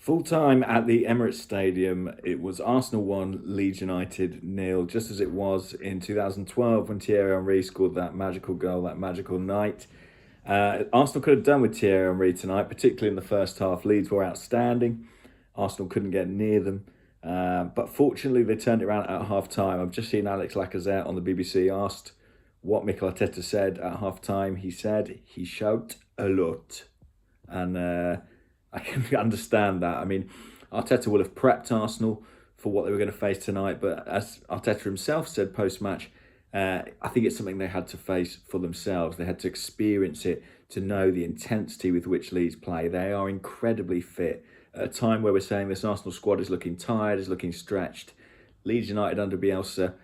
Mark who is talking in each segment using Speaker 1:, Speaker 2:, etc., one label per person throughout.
Speaker 1: Full time at the Emirates Stadium, it was Arsenal 1, Leeds United nil, just as it was in 2012 when Thierry Henry scored that magical goal, that magical night. Arsenal could have done with Thierry Henry tonight, particularly in the first half. Leeds were outstanding. Arsenal couldn't get near them. But fortunately, they turned it around at half time. I've just seen Alex Lacazette on the BBC asked what Mikel Arteta said at half time. He said he showed a lot. And I can understand that. I mean, Arteta will have prepped Arsenal for what they were going to face tonight, but as Arteta himself said post-match, I think it's something they had to face for themselves. They had to experience it to know the intensity with which Leeds play. They are incredibly fit. At a time where we're saying this Arsenal squad is looking tired, is looking stretched, Leeds United under Bielsa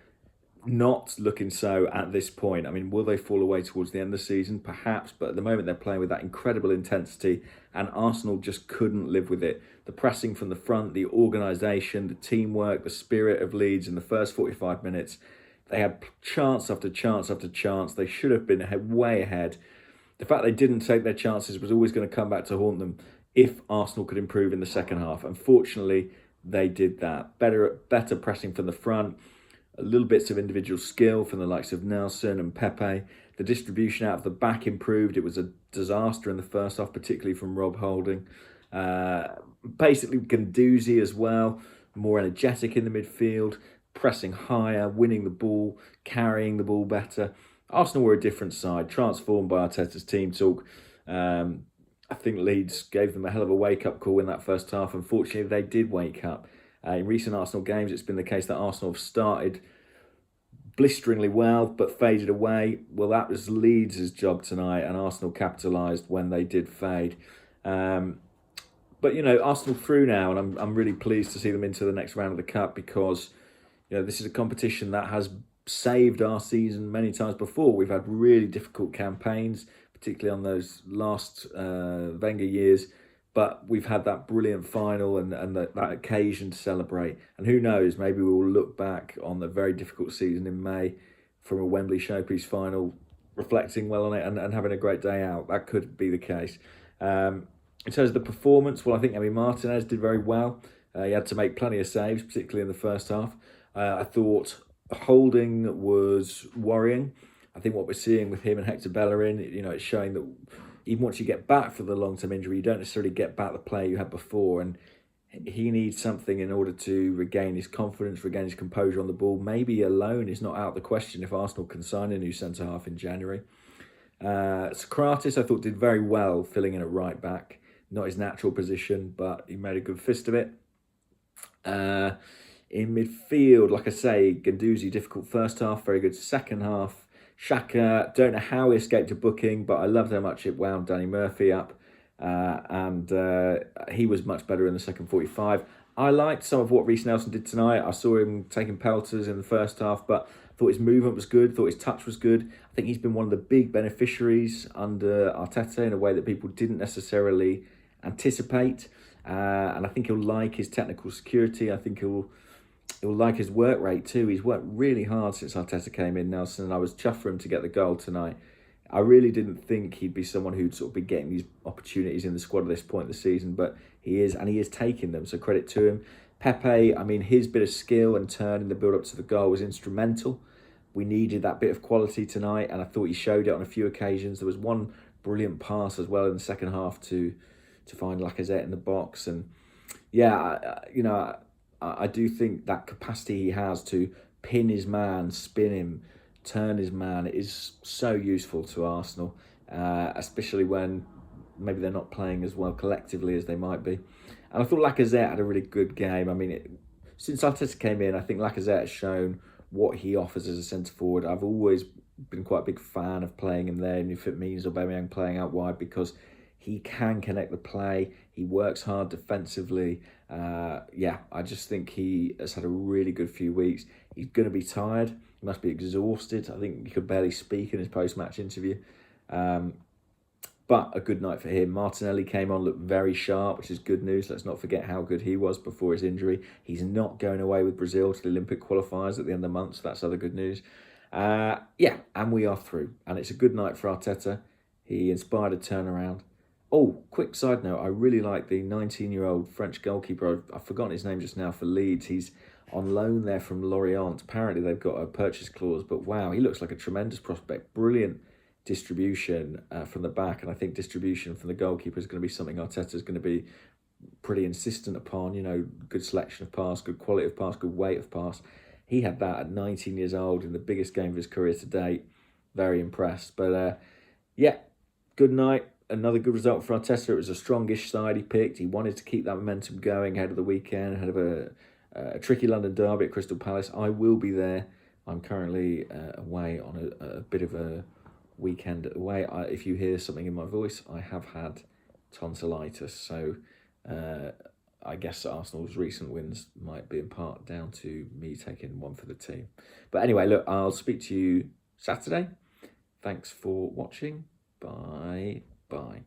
Speaker 1: not looking so at this point. I mean, will they fall away towards the end of the season? Perhaps, but at the moment they're playing with that incredible intensity and Arsenal just couldn't live with it. The pressing from the front, the organisation, the teamwork, the spirit of Leeds in the first 45 minutes. They had chance after chance after chance. They should have been way ahead. The fact they didn't take their chances was always going to come back to haunt them if Arsenal could improve in the second half. Unfortunately, they did that. Better pressing from the front, little bits of individual skill from the likes of Nelson and Pepe. The distribution out of the back improved. It was a disaster in the first half, particularly from Rob Holding. Basically, Guendouzi as well, more energetic in the midfield, pressing higher, winning the ball, carrying the ball better. Arsenal were a different side, transformed by Arteta's team talk. I think Leeds gave them a hell of a wake-up call in that first half. Unfortunately, they did wake up. In recent Arsenal games, it's been the case that Arsenal have started blisteringly well, but faded away. Well, that was Leeds' job tonight, and Arsenal capitalised when they did fade. But, you know, Arsenal through now, and I'm really pleased to see them into the next round of the Cup because, you know, this is a competition that has saved our season many times before. We've had really difficult campaigns, particularly on those last Wenger years. But we've had that brilliant final and that occasion to celebrate. And who knows, maybe we will look back on the very difficult season in May from a Wembley Showpiece final, reflecting well on it and having a great day out. That could be the case. In terms of the performance, well, I think Martinez did very well. He had to make plenty of saves, particularly in the first half. I thought Holding was worrying. I think what we're seeing with him and Hector Bellerin, you know, it's showing that even once you get back from the long-term injury, you don't necessarily get back the player you had before. And he needs something in order to regain his confidence, regain his composure on the ball. Maybe a loan is not out of the question if Arsenal can sign a new centre-half in January. Socrates, I thought, did very well filling in at right back. Not his natural position, but he made a good fist of it. In midfield, like I say, Guendouzi, difficult first half, very good second half. Xhaka, don't know how he escaped a booking, but I loved how much it wound Danny Murphy up. And he was much better in the second 45. I liked some of what Reece Nelson did tonight. I saw him taking pelters in the first half, but thought his movement was good, thought his touch was good. I think he's been one of the big beneficiaries under Arteta in a way that people didn't necessarily anticipate. And I think he'll like his technical security. I think he'll like his work rate too. He's worked really hard since Arteta came in, Nelson, and I was chuffed for him to get the goal tonight. I really didn't think he'd be someone who'd sort of be getting these opportunities in the squad at this point of the season, but he is, and he is taking them, so credit to him. Pepe, I mean, his bit of skill and turn in the build-up to the goal was instrumental. We needed that bit of quality tonight, and I thought he showed it on a few occasions. There was one brilliant pass as well in the second half to find Lacazette in the box, and yeah, I do think that capacity he has to pin his man, spin him, turn his man is so useful to Arsenal, especially when maybe they're not playing as well collectively as they might be. And I thought Lacazette had a really good game. I mean, since Arteta came in, I think Lacazette has shown what he offers as a centre-forward. I've always been quite a big fan of playing him there, and if it means Aubameyang playing out wide, because he can connect the play. He works hard defensively. I just think he has had a really good few weeks. He's going to be tired. He must be exhausted. I think he could barely speak in his post-match interview. But a good night for him. Martinelli came on, looked very sharp, which is good news. Let's not forget how good he was before his injury. He's not going away with Brazil to the Olympic qualifiers at the end of the month, so that's other good news. And we are through. And it's a good night for Arteta. He inspired a turnaround. Oh, quick side note, I really like the 19-year-old French goalkeeper. I've forgotten his name just now for Leeds. He's on loan there from Lorient. Apparently, they've got a purchase clause, but wow, he looks like a tremendous prospect. Brilliant distribution from the back, and I think distribution from the goalkeeper is going to be something Arteta's going to be pretty insistent upon. You know, good selection of pass, good quality of pass, good weight of pass. He had that at 19 years old in the biggest game of his career to date. Very impressed. But yeah, good night. Another good result for Arteta. It was a strongish side he picked. He wanted to keep that momentum going ahead of the weekend, ahead of a tricky London derby at Crystal Palace. I will be there. I'm currently away on a bit of a weekend away. If you hear something in my voice, I have had tonsillitis. So I guess Arsenal's recent wins might be in part down to me taking one for the team. But anyway, look, I'll speak to you Saturday. Thanks for watching. Bye. Bye.